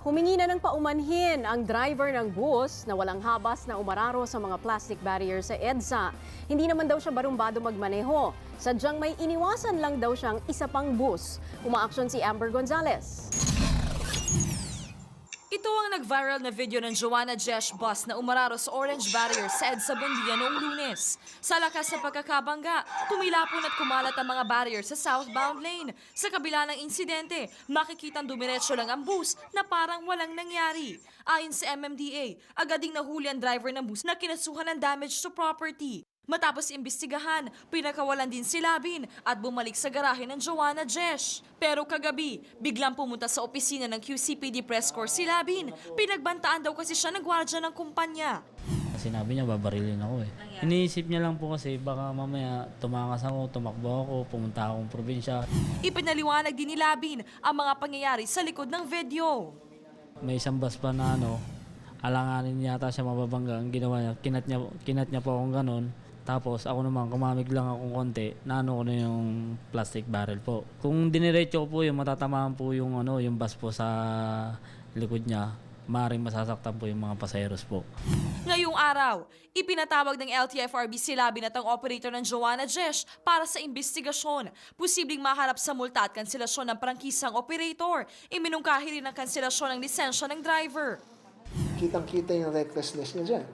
Humingi na ng paumanhin ang driver ng bus na walang habas na umararo sa mga plastic barrier sa EDSA. Hindi naman daw siya barumbado magmaneho. Sadyang may iniwasan lang daw siyang isa pang bus. Umaaksyon si Amber Gonzalez. Ito ang nag-viral na video ng Joanna Jesh bus na umararo sa orange barrier sa EDSA Buendia noong Lunes. Sa lakas ng pagkakabangga, tumilapon at kumalat ang mga barrier sa southbound lane. Sa kabila ng insidente, makikitang dumiretso lang ang bus na parang walang nangyari. Ayon sa MMDA, agad ding nahuli ang driver ng bus na kinasuhan ng damage to property. Matapos imbestigahan, pinakawalan din si Labin at bumalik sa garahe ng Joanna Jesh. Pero kagabi, biglang pumunta sa opisina ng QCPD Press Corps si Labin. Pinagbantaan daw kasi siya ng gwardya ng kumpanya. Sinabi niya babarilin ako eh. Iniisip niya lang po kasi baka mamaya tumakas ako, tumakbo ako, pumunta akong probinsya. Ipinaliwanag din ni Labin ang mga pangyayari sa likod ng video. May isang bus pa na alanganin yata siya mababangga. Ang ginawa niya, kinat niya po akong ganon. Tapos ako naman, kumamig lang akong konti, naano ko na yung plastic barrel po. Kung diniretso ko po yung matatamaan po yung, yung bus po sa likod niya, maaaring masasaktan po yung mga pasaheros po. Ngayong araw, ipinatawag ng LTFRB si Labin at ang operator ng Joanna Jesh para sa investigasyon. Posibleng maharap sa multa at kanselasyon ng prangkisang operator. Iminungkahi rin ang kanselasyon ng lisensya ng driver. Kitang-kita yung recklessness niya dyan.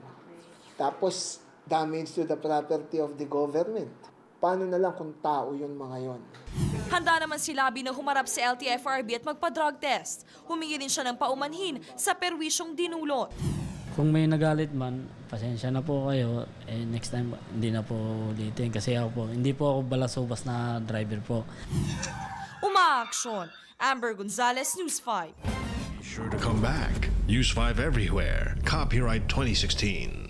Tapos, damage to the property of the government. Paano na lang kung tao yun mga yon? Handa naman si Labin na humarap sa LTFRB at magpa-drug test. Humingi rin siya ng paumanhin sa perwisyong dinulot. Kung may nagalit man, pasensya na po kayo. Next time, hindi na po ulitin. Kasi ako po, hindi po ako balasubas na driver po. Umaaksyon. Amber Gonzalez, News 5. Sure to come back. Use 5 everywhere. Copyright 2016.